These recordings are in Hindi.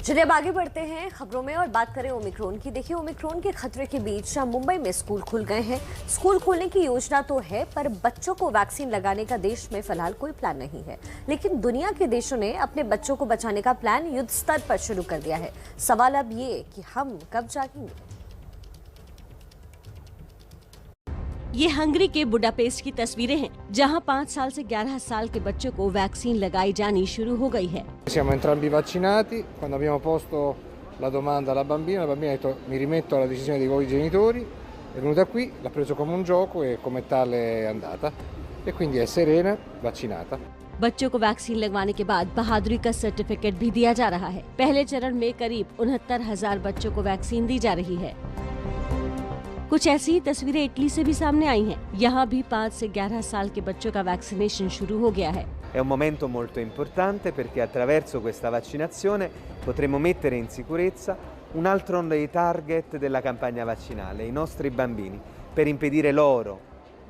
चलिए अब आगे बढ़ते हैं खबरों में और बात करें ओमिक्रॉन की। देखिए, ओमिक्रॉन के खतरे के बीच मुंबई में स्कूल खुल गए हैं। स्कूल खोलने की योजना तो है, पर बच्चों को वैक्सीन लगाने का देश में फिलहाल कोई प्लान नहीं है। लेकिन दुनिया के देशों ने अपने बच्चों को बचाने का प्लान युद्ध स्तर पर शुरू कर दिया है। सवाल अब ये कि हम कब जागेंगे। ये हंगरी के बुडापेस्ट की तस्वीरें हैं, जहां 5 साल से 11 साल के बच्चों को वैक्सीन लगाई जानी शुरू हो गई है। Siamo entrambi vaccinati. Quando abbiamo posto la domanda alla bambina ha detto mi rimetto alla decisione di voi genitori. È venuta qui, l'ha preso come un gioco e come tale è andata. E quindi è serena, vaccinata. बच्चों को वैक्सीन लगवाने के बाद बहादुरी का सर्टिफिकेट भी दिया जा रहा है। पहले चरण में करीब 69,000 बच्चों को वैक्सीन दी जा रही है। कुछ ऐसी ही तस्वीरें इटली से भी सामने आई हैं। यहाँ भी 5 से 11 साल के बच्चों का वैक्सीनेशन शुरू हो गया है। È un momento molto importante perché attraverso questa vaccinazione potremo mettere in sicurezza un altro dei target della campagna vaccinale, i nostri bambini, per impedire loro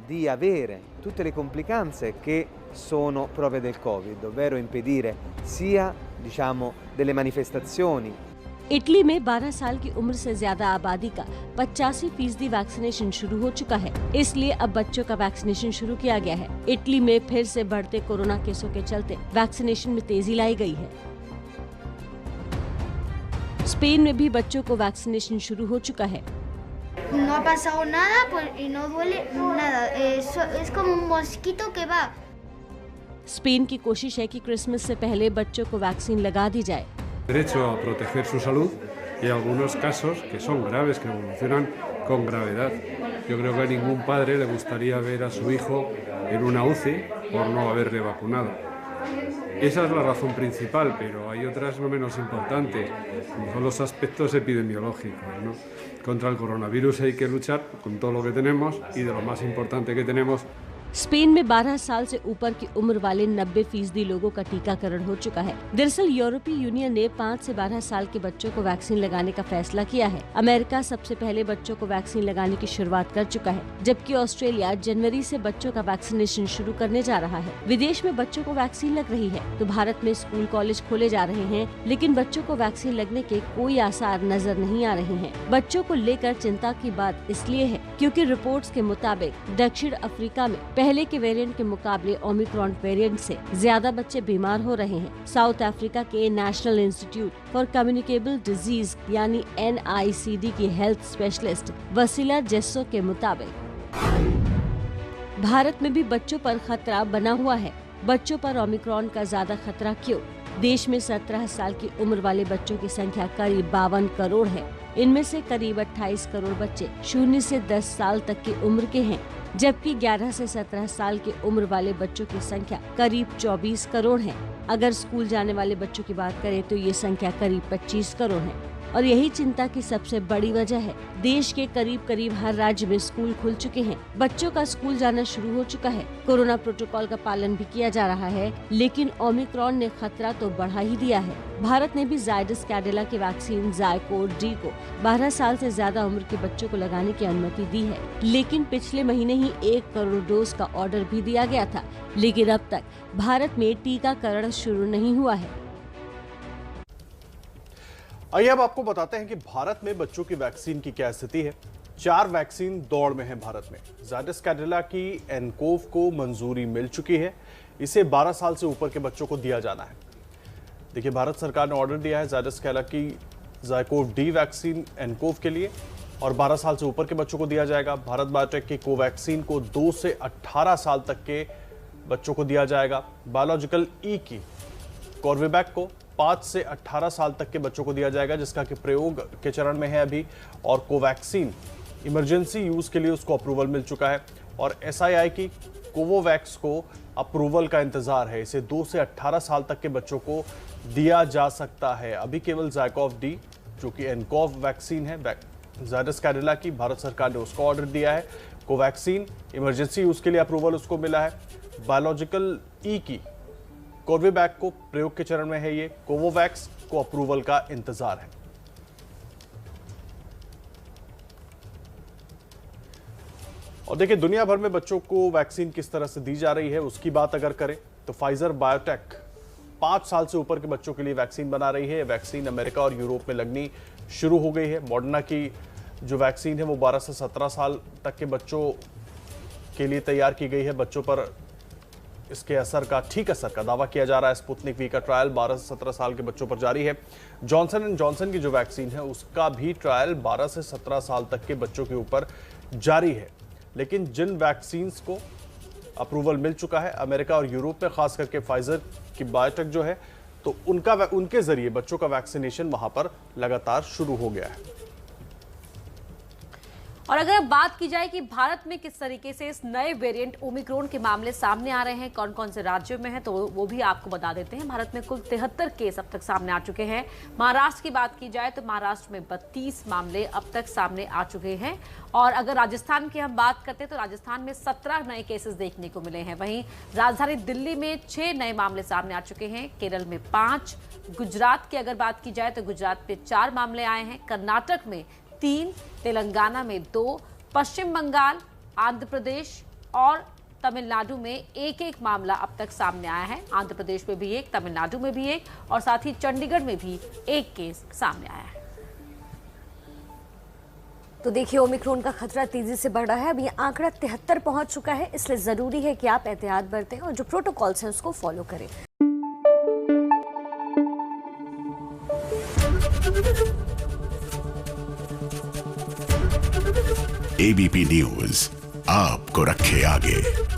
di avere tutte le complicanze che sono proprie del Covid, ovvero impedire sia, delle manifestazioni. Italy में 12 साल की उम्र से ज्यादा आबादी का 85% वैक्सीनेशन शुरू हो चुका है, इसलिए अब बच्चों का वैक्सीनेशन शुरू किया गया है। इटली में फिर से बढ़ते कोरोना केसों के चलते वैक्सीनेशन में तेजी लाई गई है। स्पेन में भी बच्चों को वैक्सीनेशन शुरू हो चुका है। No ha pasado nada y no duele nada. Es como un mosquito que va. Spain की कोशिश है कि क्रिसमस से पहले बच्चों को वैक्सीन लगा दी जाए। Derecho a proteger su salud y algunos casos que son graves, que evolucionan con gravedad. Yo creo que a ningún padre le gustaría ver a su hijo en una UCI por no haberle vacunado. Esa es la razón principal, pero hay otras no menos importantes, como son los aspectos epidemiológicos, ¿no? Contra el coronavirus hay que luchar con todo lo que tenemos y de lo más importante que tenemos. Spain में 12 साल से ऊपर की उम्र वाले 90% लोगों का टीकाकरण हो चुका है। दरअसल यूरोपीय यूनियन ने 5 से 12 साल के बच्चों को वैक्सीन लगाने का फैसला किया है। अमेरिका सबसे पहले बच्चों को वैक्सीन लगाने की शुरुआत कर चुका है, जबकि ऑस्ट्रेलिया जनवरी से बच्चों का वैक्सीनेशन शुरू करने जा रहा है। विदेश में बच्चों को वैक्सीन लग रही है तो भारत में स्कूल कॉलेज खोले जा रहे हैं, लेकिन बच्चों को वैक्सीन लगने के कोई आसार नजर नहीं आ रहे हैं। बच्चों को लेकर चिंता की बात इसलिए है क्योंकि रिपोर्ट्स के मुताबिक दक्षिण अफ्रीका में पहले के वेरिएंट के मुकाबले ओमिक्रॉन वेरिएंट से ज्यादा बच्चे बीमार हो रहे हैं। साउथ अफ्रीका के national institute for communicable disease यानी NICD की हेल्थ स्पेशलिस्ट वसीला जेस्सो के मुताबिक भारत में भी बच्चों पर खतरा बना हुआ है। बच्चों पर ओमिक्रॉन का ज्यादा खतरा क्यों? देश में 17 साल की उम्र वाले बच्चों की संख्या करीब 52 करोड़ है। इनमें से करीब 28 करोड़ बच्चे 0 से 10 साल तक की उम्र के हैं, जबकि 11 से 17 साल की उम्र वाले बच्चों की संख्या करीब 24 करोड़ है। अगर स्कूल जाने वाले बच्चों की बात करें तो ये संख्या करीब 25 करोड़ है और यही चिंता की सबसे बड़ी वजह है। देश के करीब हर राज्य में स्कूल खुल चुके हैं, बच्चों का स्कूल जाना शुरू हो चुका है। कोरोना प्रोटोकॉल का पालन भी किया जा रहा है, लेकिन ओमिक्रॉन ने खतरा तो बढ़ा ही दिया है। भारत ने भी जायडस कैडिला की वैक्सीन ज़ायकोव डी को 12 साल से ज्यादा उम्र के बच्चों को लगाने की अनुमति दी है, लेकिन पिछले महीने ही 1 करोड़ डोज का ऑर्डर भी दिया गया था, लेकिन अब तक भारत में टीकाकरण शुरू नहीं हुआ है। आइए अब आपको बताते हैं कि भारत में बच्चों की वैक्सीन की क्या स्थिति है। 4 वैक्सीन दौड़ में है भारत में। जायडस कैडिला की एनकोव को मंजूरी मिल चुकी है। इसे 12 साल से ऊपर के बच्चों को दिया जाना है। देखिए, भारत सरकार ने ऑर्डर दिया है जायडस कैडिला की ज़ायकोव डी वैक्सीन एनकोव के लिए और 12 साल से ऊपर के बच्चों को दिया जाएगा। भारत बायोटेक की कोवैक्सीन को 2 से 18 साल तक के बच्चों को दिया जाएगा। बायोलॉजिकल ई की कॉर्बेवैक्स को 5 से 18 साल तक के बच्चों को दिया जाएगा, जिसका कि प्रयोग के चरण में है अभी। और कोवैक्सीन इमरजेंसी यूज के लिए उसको अप्रूवल मिल चुका है और SII की कोवोवैक्स को अप्रूवल का इंतजार है। इसे 2 से 18 साल तक के बच्चों को दिया जा सकता है। अभी केवल ज़ायकोव डी जो कि एनकोव वैक्सीन है जायडस कैडिला की, भारत सरकार ने उसको ऑर्डर दिया है। कोवैक्सीन इमरजेंसी यूज के लिए अप्रूवल उसको मिला है। बायोलॉजिकल ई की कॉर्बेवैक्स को प्रयोग के चरण में है। ये कोवोवैक्स को अप्रूवल का इंतजार है। और देखिए, दुनिया भर में बच्चों को वैक्सीन किस तरह से दी जा रही है उसकी बात अगर करें तो फाइजर बायोटेक 5 साल से ऊपर के बच्चों के लिए वैक्सीन बना रही है। वैक्सीन अमेरिका और यूरोप में लगनी शुरू हो गई है। मॉडर्ना की जो वैक्सीन है वो 12 से 17 साल तक के बच्चों के लिए तैयार की गई है। बच्चों पर इसके ठीक असर का दावा किया जा रहा है। स्पुतनिक वी का ट्रायल 12 से 17 साल के बच्चों पर जारी है। जॉनसन एंड जॉनसन की जो वैक्सीन है उसका भी ट्रायल 12 से 17 साल तक के बच्चों के ऊपर जारी है। लेकिन जिन वैक्सीन को अप्रूवल मिल चुका है अमेरिका और यूरोप में, खास करके फाइजर की बायोटेक जो है, तो उनके जरिए बच्चों का वैक्सीनेशन वहां पर लगातार शुरू हो गया है। और अगर अब बात की जाए कि भारत में किस तरीके से इस नए वेरिएंट ओमिक्रॉन के मामले सामने आ रहे हैं, कौन कौन से राज्यों में हैं, तो वो भी आपको बता देते हैं। भारत में कुल 73 केस अब तक सामने आ चुके हैं। महाराष्ट्र की बात की जाए तो महाराष्ट्र में 32 मामले अब तक सामने आ चुके हैं। और अगर राजस्थान की हम बात करते हैं तो राजस्थान में 17 नए केसेस देखने को मिले हैं। वहीं राजधानी दिल्ली में 6 नए मामले सामने आ चुके हैं, केरल में 5, गुजरात की अगर बात की जाए तो गुजरात में 4 मामले आए हैं, कर्नाटक में 3, तेलंगाना में 2, पश्चिम बंगाल, आंध्र प्रदेश और तमिलनाडु में एक मामला अब तक सामने आया है। आंध्र प्रदेश में भी 1, तमिलनाडु में भी 1 और साथ ही चंडीगढ़ में भी 1 केस सामने आया है। तो देखिए ओमिक्रॉन का खतरा तेजी से बढ़ रहा है। अब ये आंकड़ा 73 पहुंच चुका है, इसलिए जरूरी है कि आप एहतियात बरतें और जो प्रोटोकॉल्स हैं उसको फॉलो करें। एबीपी न्यूज आपको रखे आगे।